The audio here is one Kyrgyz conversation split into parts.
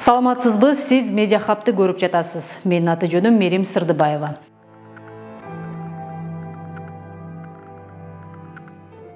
Саламатсызбы, сиз Медиа Хабты көрүп жатасыз. Менин аты жөнүм Мерим Сырдыбаева.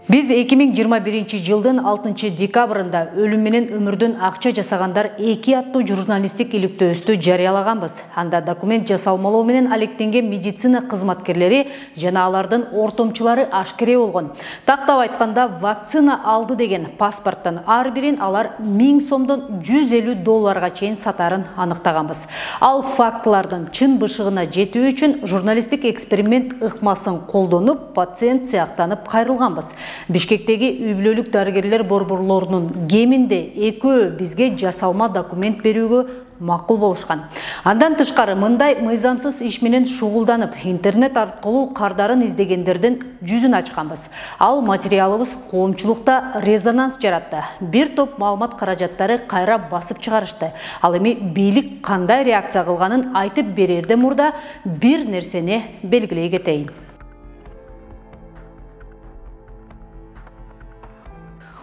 Biz 2021 жылдын 6 декабрында өлүм менен өмүрдөн акча жасагандар 2 аттуу журналисттик иликтөөстү жарыялаганбыз. Анда документ жасалмалоо менен алектенген медицина кызматкерлери жана алардын ортомчулары ашкере болгон. Тактап айтканда, вакцина алды деген паспорттун ар бирин алар 1000 сомдон 150 долларга чейин сатарын аныктаганбыз. Ал фактылардын чын бышыгына жетүү үчүн журналисттик эксперимент ыкмасын колдонуп, пациент сыяктанып кайрылганбыз. Бишкектеги үй-бүлөлүк дарыгерлер борборлорунун кеминде экөө бизге жасалма документ берүүгө макул болушкан. Андан тышкары мындай мыйзамсыз иш менен шугулданып, интернет аркылуу кардарын издегендердин жүзүн ачканбыз. Ал материалыбыз коомчулукта резонанс жаратты. Бир топ маалымат каражаттары кайра басып чыгарышты. Ал эми бийлик кандай реакция кылганын айтып берерден мурда бир нерсени белгилей кетейин.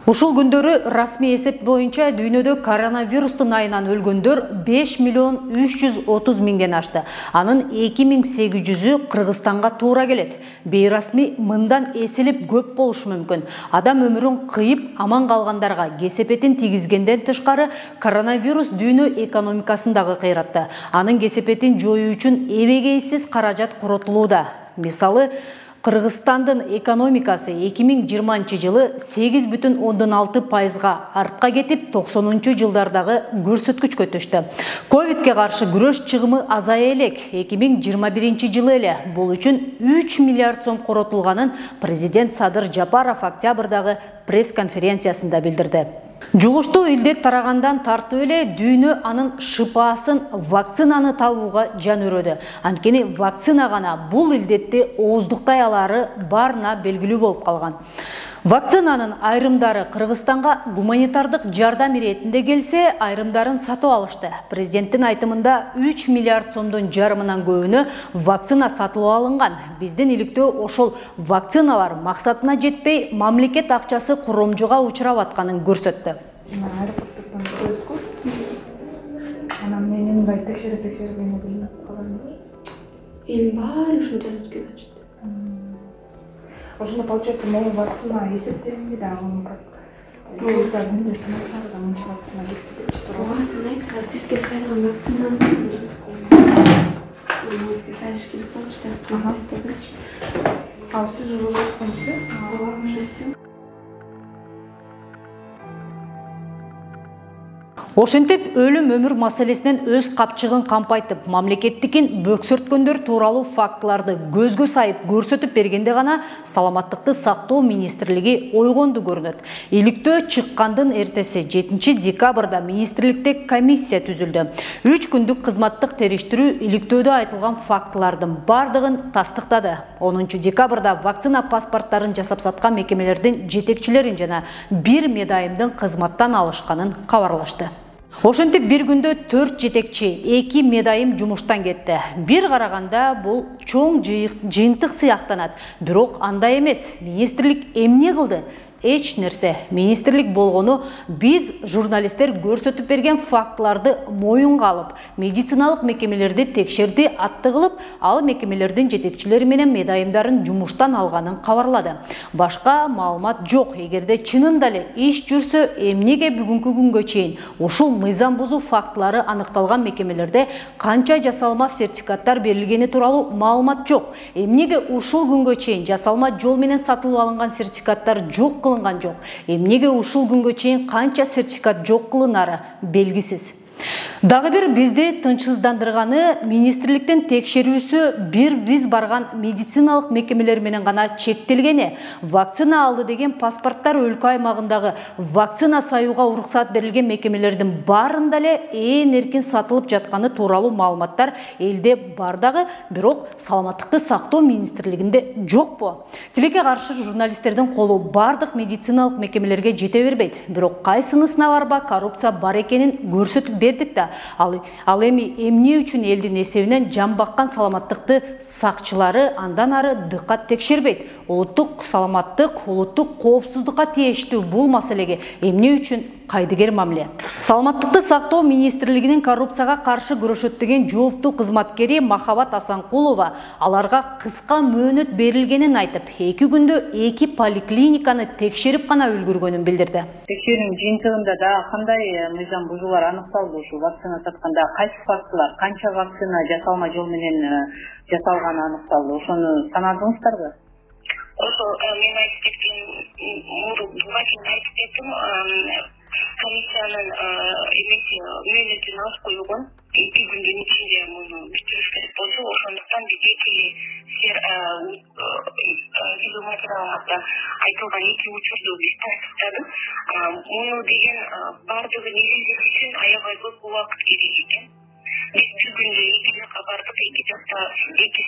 Ушул күндөрү расмий эсеп боюнча дүйнөдө коронавирустун айынан өлгөндөр 5 миллион 330 миңден ашты. Анын 2800-ü Кыргызстанга туура келет. Бейрасмий мындан эселеп көп болушу мүмкүн. Адам өмүрүн кыйып аман калгандарга кесепетин тийгизгенден тышкары коронавирус дүйнө экономикасын дагы кыйратты. Анын кесепетин жоюу үчүн эбегейсиз каражат коротулууда. Мисалы, Кыргызстандын экономикасы 2020 жылы 8,6%га артка кетип, 90-жылдардагы көрсөткүчкө түштү. Ковидке каршы күрөш чыгымы азая элек. 2021 жылы эле бул үчүн 3 миллиард сом коротулганын президент Садыр Жапаров октябрдагы пресс-конференциясында билдирди. Жугуштуу илдет тарагандан тартып эле дүйнө анын шыпаасын, вакцинаны табууга жан өрөдү. Анткени вакцина гана бул илдетти ооздуктай алары барына белгилүү болуп калган. Вакцинанын айрымдары Кыргызстанга гуманитардык жардам иретинде келсе, айрымдарын сатып алышты. Президенттин айтымында 3 миллиард сомдун жарымынан көбүнө вакцина сатылып алынган. Биздин иликтөө ошол вакциналар максатына жетпей, мамлекет акчасы куромжуга учурап атканын көрсөттү. Аэропорттон көрөскү. Анан менин мындай текшерип мени билмеп калган. Элин баары ушул жазып кетчү. Ошондо получается, могу вакцина эсептелинди да, он как результатын жасамаса да мынча вакцина кетти деп турат. Ооба, сизге салган вакцинаны сизге салыш керек болчу. А сиз уже вакцинасы? Ооба, уже всё. Ошентип өлүм өмүр маселесинен өз капчыгын кампайтып, мамлекеттикин бөксөрткөндөр тууралуу фактыларды көзгө сайып көрсөтүп бергенде гана саламаттыкты сактоо министрлиги ойгонду көрүнөт. Иликтөө чыккандын эртеси 7 декабрда министрликте комиссия түзүлдү. 3 күндүк кызматтык териштирүү иликтөөдө айтылган фактылардын бардыгын тастыктады. 10 декабрда вакцина паспорттарын жасап саткан мекемелердин жетекчилерин жана бир медайымдын кызматтан алышканын кабарлашты. Ошентип бир күндө 4 жетекчи, 2 медайым жумуштан кетти. Бир караганда бул чоң жыйынтык сыяктанат. Бирок андай эмес. Министрлик эмне кылды? Эч нерсе. Министрлик болгону биз журналисттер көрсөтүп берген фактыларды моюнга алып, медициналык мекемелерди текшерди, атты кылып, ал мекемелердин жетекчилери менен медайымдарын жумуштан алганын кабарлады. Башка маалымат жок. Эгерде чынында эле иш жүрсө, эмнеге бүгүнкү күнгө чейин ушул мыйзам бузуу фактылары аныкталган мекемелерде канча жасалма сертификаттар берилгени тууралуу маалымат жок? Эмнеге ушул күнгө чейин жасалма жол менен сатылып алынган сертификаттар жок кылынган жок? Эмнеге ушул күнгө чейин канча сертификат жок кылынары белгисиз. Дагы бир бизди тынчсыздандырганы министрликтин текшерүүсү биз барган медициналык мекемелер менен гана чектелгени. Вакцина алды деген паспорттар өлкө аймагындагы вакцина саюуга уруксат берилген мекемелердин баарында эле ээн эркин сатылып жатканы тууралуу маалыматтар элде бар дагы, бирок саламаттыкты сактоо министрлигинде жокпу? Тилекке каршы журналисттердин колу бардык медициналык мекемелерге жете бербейт. Бирок кайсынысына барба коррупция бар экенин көрсөтүп бердик да. Ал эми эмне үчүн элдин эсебинен жан баккан саламаттыкты сакчылары андан ары дыккат текшербейт? Улуттук саламаттык, улуттук коопсуздукка тиештүү бул маселеге эмне үчүн кайдыгер мамле. Саламаттыкты сактоо министрлигинин коррупцияга каршы күрөшөт деген жооптуу кызматкери Махабат Асанкулова аларга кыска мөөнөт берилгенин айтып, 2 күндө 2 поликлиниканы текшерип гана үлгүргөнүн билдирди. Текшерүү жыйынтыгында да кандай мыйзам бузуулар аныкталды ушу вакцина сатканда, кайсы фактылар, канча вакцина жасалма жол менен жасалганы аныкталды. Ошону санадыңыздарбы? Ошо мен айтып кеткен мурун айтып кеттим, комиссиянын мөөнөтүн алып койгон 2 күндүн ичинде муну бүтүрүш керек болчу. Ошондуктан биз видеоматериалда айтылган 2 учурду биз тастыктадык. Муну деген бардыгын изилдеш үчүн аябай көп убакыт керек экен. Biz bir günde 2 жаққа бардық, 2 жақта 2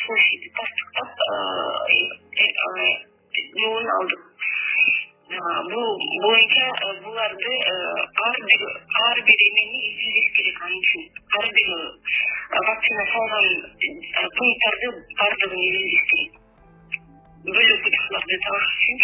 случайды тастықтап, жоғын алдық. Бұл бойынша бұларды ар бір емені изилдеш керек анын үчүн. Ар бір вакцина салган пункттарды бардыгын изилдеш керек. Бөлөк учурларды табыш үчүн.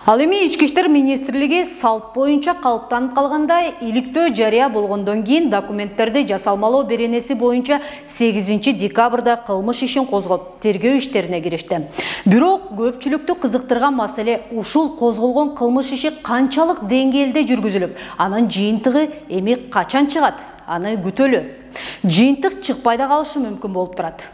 Ал эми Ички иштер министрлиги салт боюнча калыптанып калгандай иликтөө жарыя болгондон кийин документтерди жасалмалоо беренеси боюнча 8 декабрда кылмыш ишин козгоп, тергөө иштерине киришти. Бирок көпчүлүктү кызыктырган маселе ушул козголгон кылмыш иши канчалык деңгээлде жүргүзүлүп, анын жыйынтыгы эми качан чыгат? Аны күтөлү. Жыйынтык чыкпай да калышы мүмкүн болуп турат.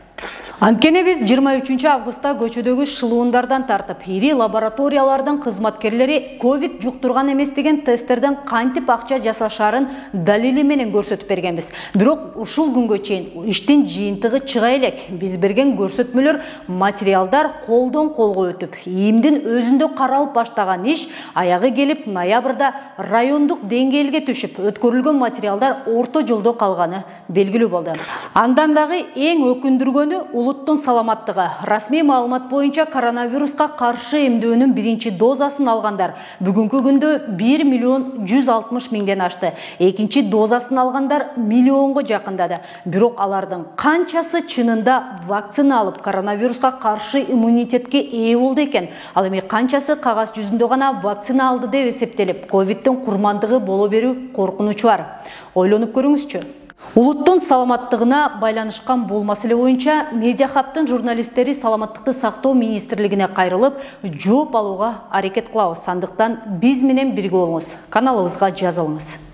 Анткени биз 23 августта көчөдөгү шылуундардан тартып, ири лабораториялардын кызматкерлери ковид жуктурган эмес деген тесттерден кантип акча жасашарын далили менен көрсөтүп бергенбиз. Бирок ушул күнгө чейин иштин жыйынтыгы чыга элек. Биз берген көрсөтмөлөр, материалдар колдон колго өтүп, ийимдин өзүндө каралып баштаган иш аягы келип ноябрда райондук деңгээлге түшүп, өткөрүлгөн материалдар орто жолдо калганы белгилүү болду. Андан дагы эң өкүндүргөнү улуттун саламаттыгы. Расмий маалымат боюнча коронавируска каршы эмдөөнүн 1 дозасын алгандар бүгүнкү күндө 1.160.000 ашты. Экинчи дозасын алгандар миллионго жакындады. Бирок алардын канчасы чынында вакцина алып коронавируска каршы иммунитетке ээ болду экен? Ал эми канчасы кагаз жүзүндө гана вакцина алды деп эсептелип, ковидтин курмандыгы боло берүү коркунучу бар. Ойлонуп көрүңүзчү. Улуттун саламаттыгына байланышкан бул маселе боюнча Медиахабтын журналисттери саламаттыкты сактоо министрлигине кайрылып, жооп алууга аракет кылабыз. Андыктан биз менен бирге болуңуз. Каналыбызга жазылыңыз.